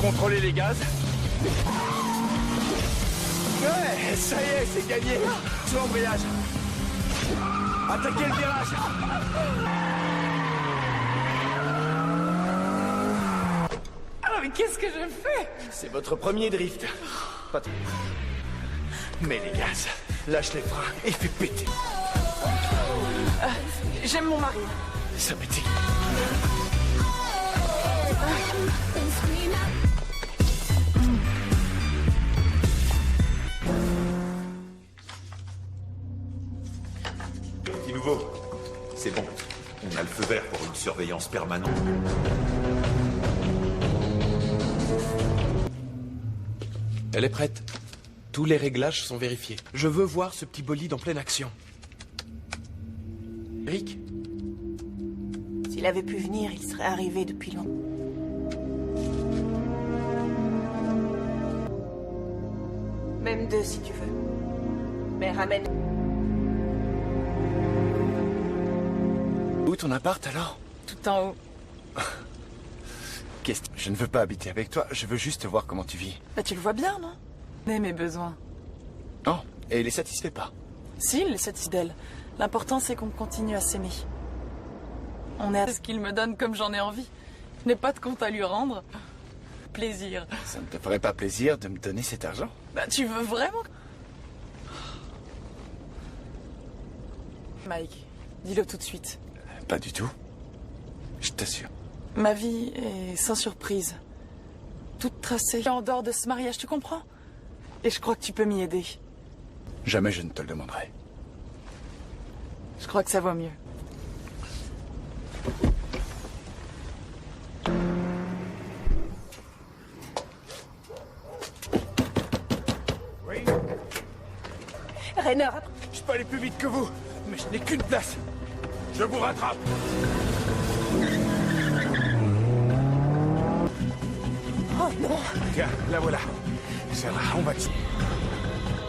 Contrôlez les gaz. Ouais, ça y est, c'est gagné. Sur l'embrayage. Attaquez le virage. Ah, mais qu'est-ce que je fais? C'est votre premier drift. Pas trop. Mais les gaz, lâche les freins et fais péter. J'aime mon mari. Ça pétille. Petit nouveau, c'est bon. On a le feu vert pour une surveillance permanente. Elle est prête. Tous les réglages sont vérifiés. Je veux voir ce petit bolide en pleine action. Eric? S'il avait pu venir, il serait arrivé depuis longtemps. Même 2 si tu veux. Mais ramène. Où ton appart alors? Tout en haut. Qu'est-ce que... Je ne veux pas habiter avec toi, je veux juste voir comment tu vis. Bah, tu le vois bien, non? Mes besoins. Oh, et il est satisfait pas? Si, il est satisfait d'elle. L'important, c'est qu'on continue à s'aimer. On est à ce qu'il me donne comme j'en ai envie. Je n'ai pas de compte à lui rendre. Plaisir. Ça ne te ferait pas plaisir de me donner cet argent? Bah, tu veux vraiment? Mike, dis-le tout de suite. Pas du tout. Je t'assure. Ma vie est sans surprise. Toute tracée en dehors de ce mariage, tu comprends? Et je crois que tu peux m'y aider. Jamais je ne te le demanderai. Je crois que ça vaut mieux. Oui? Rainer, Je peux aller plus vite que vous, mais je n'ai qu'une place. Je vous rattrape. oh non, Tiens, la voilà. Ça va, on va dessus.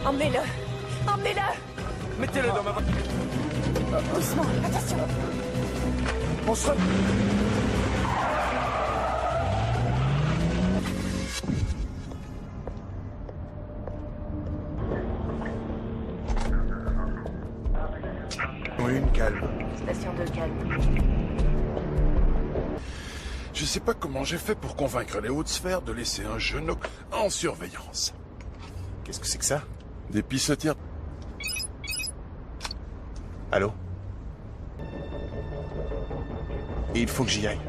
emmenez-le. Emmenez-le. Mettez-le dans ma voiture. Doucement, attention. On se... Oui, une calme. Station de calme. Je sais pas comment j'ai fait pour convaincre les hautes sphères de laisser un jeune en surveillance. Qu'est-ce que c'est que ça? Des pissotières. Allô? Et il faut que j'y aille.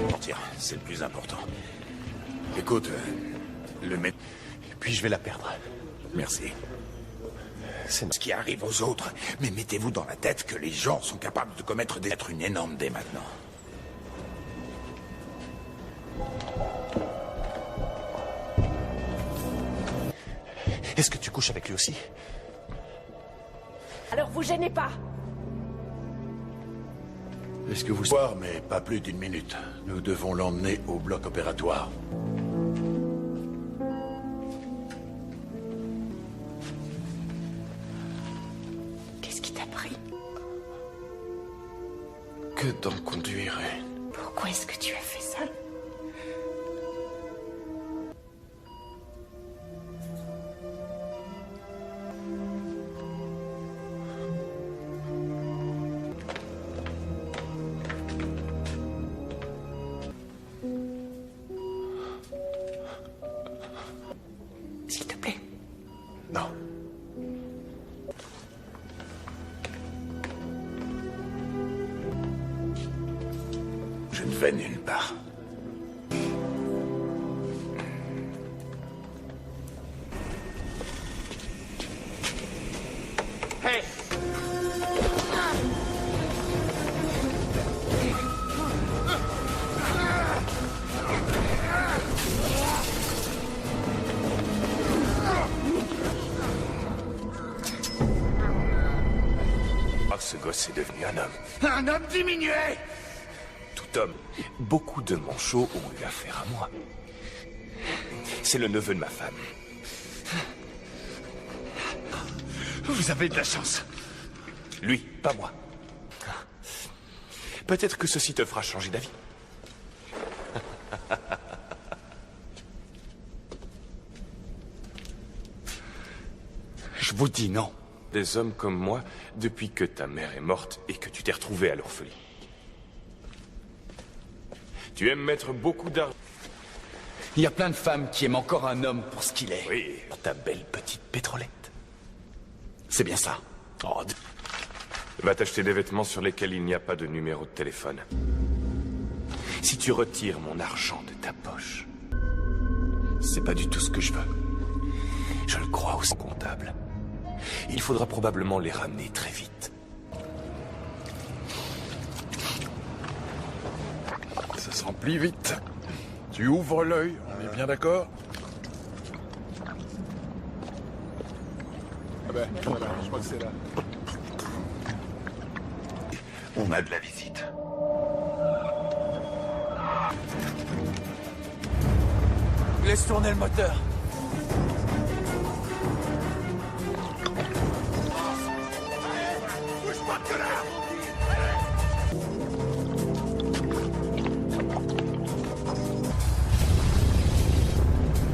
Mentir, c'est le plus important. Écoute, le mec... Puis je vais la perdre. Merci. C'est Ce qui arrive aux autres. Mais mettez-vous dans la tête que les gens sont capables de commettre d'être une énorme dès maintenant. Est-ce que tu couches avec lui aussi? Alors vous gênez pas. Est-ce que vous... Soir, mais pas plus d'une minute. Nous devons l'emmener au bloc opératoire. Qu'est-ce qui t'a pris? Que d'en conduire. Pourquoi est-ce que tu as fait ça? S'il te plaît. Non. Je ne vais nulle part. Ah, ce gosse est devenu un homme. Un homme diminué! Tout homme. Beaucoup de manchots ont eu affaire à moi. C'est le neveu de ma femme. Vous avez de la chance. Lui, pas moi. Peut-être que ceci te fera changer d'avis. Je vous dis non. Des hommes comme moi, depuis que ta mère est morte et que tu t'es retrouvé à l'orpheline. Tu aimes mettre beaucoup d'argent. Il y a plein de femmes qui aiment encore un homme pour ce qu'il est. Oui, pour ta belle petite pétrolette. C'est bien ça. Oh, va t'acheter des vêtements sur lesquels il n'y a pas de numéro de téléphone. Si tu retires mon argent de ta poche, c'est pas du tout ce que je veux. Je le crois au comptable. Il faudra probablement les ramener très vite. Ça se remplit vite. Tu ouvres l'œil, on est bien d'accord? Ah ben, voilà, je crois que c'est là. On a de la visite. Laisse tourner le moteur.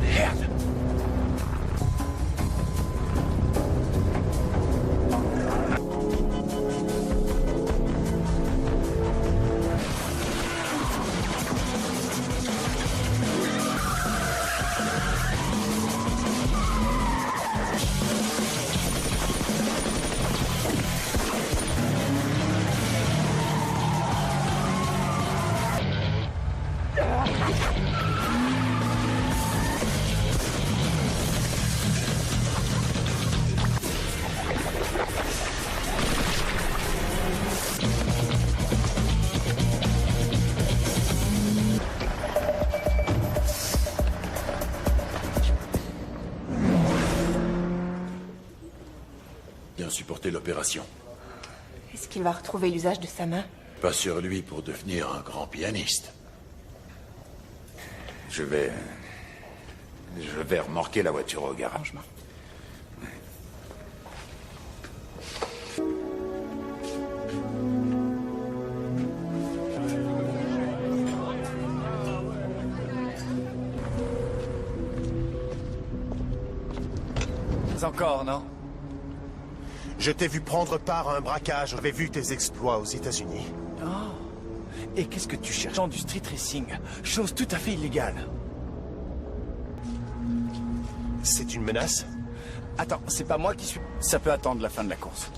Merde. Bien supporter l'opération. Est-ce qu'il va retrouver l'usage de sa main? Pas sur lui pour devenir un grand pianiste. Je vais remorquer la voiture au garage. Encore, non? Je t'ai vu prendre part à un braquage. J'avais vu tes exploits aux États-Unis. Oh. Et qu'est-ce que tu cherches? Du street racing. Chose tout à fait illégale. C'est une menace? Attends, c'est pas moi qui suis... Ça peut attendre la fin de la course.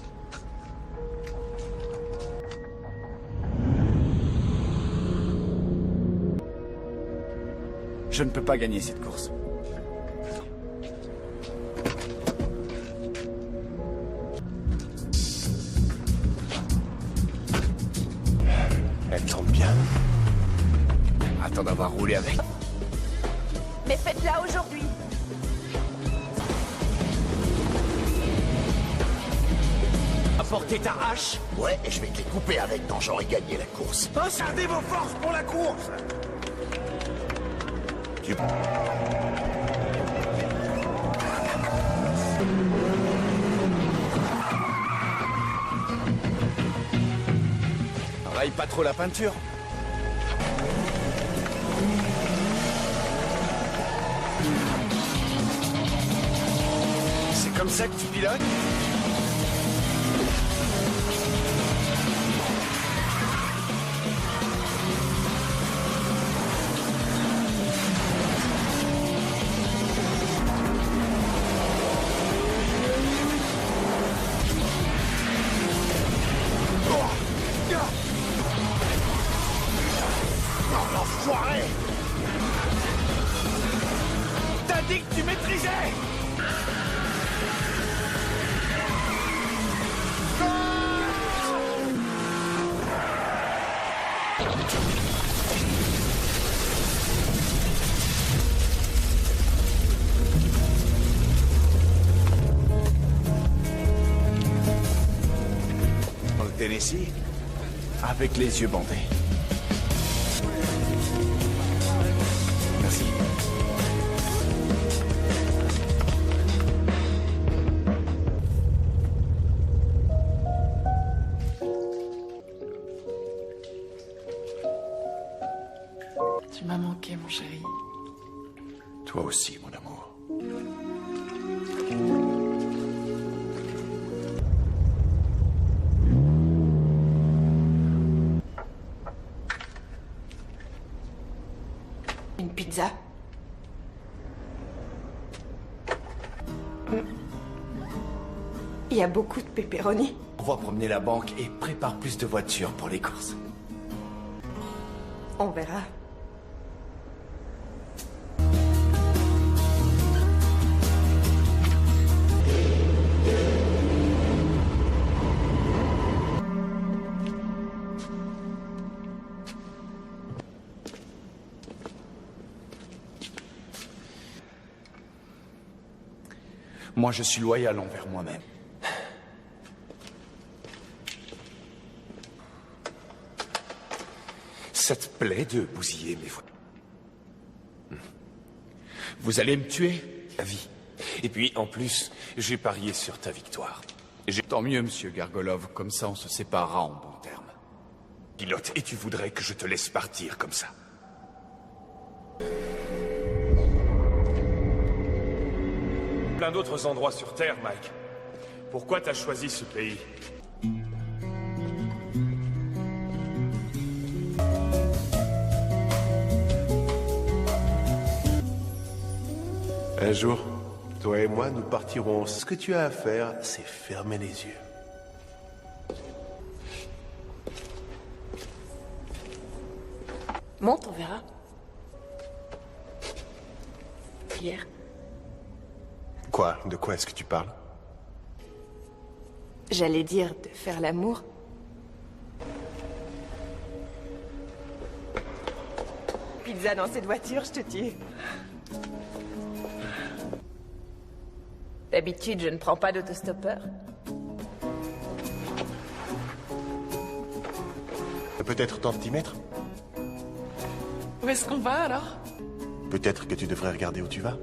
Je ne peux pas gagner cette course. Elle tourne bien. Attends d'avoir roulé avec. Mais faites-la aujourd'hui. Apporter ta hache? Ouais, et je vais te les couper avec quand j'aurai gagné la course. Gardez vos forces pour la course! Raille pas trop la peinture. C'est comme ça que tu pilotes? L'enfoiré! T'as dit que tu maîtrisais! Dans le Tennessee, avec les yeux bandés. Merci. Tu m'as manqué, mon chéri. Toi aussi, mon amour. Une pizza. Il y a beaucoup de pepperoni. On va promener la banque et prépare plus de voitures pour les courses. On verra. Moi, je suis loyal envers moi-même. Ça te plaît de bousiller mes voix? Vous allez me tuer? La vie. Et puis, en plus, j'ai parié sur ta victoire. Tant mieux, monsieur Gargolov. Comme ça, on se séparera en bons termes. Pilote, et tu voudrais que je te laisse partir comme ça? Plein d'autres endroits sur Terre, Mike. Pourquoi t'as choisi ce pays? Un jour, toi et moi, nous partirons. Ce que tu as à faire, c'est fermer les yeux. Monte, on verra. Pierre. Quoi? De quoi est-ce que tu parles? J'allais dire de faire l'amour. Pizza dans cette voiture, je te tue. D'habitude, je ne prends pas d'autostoppeur. Peut-être temps de t'y mettre? Où est-ce qu'on va alors? Peut-être que tu devrais regarder où tu vas.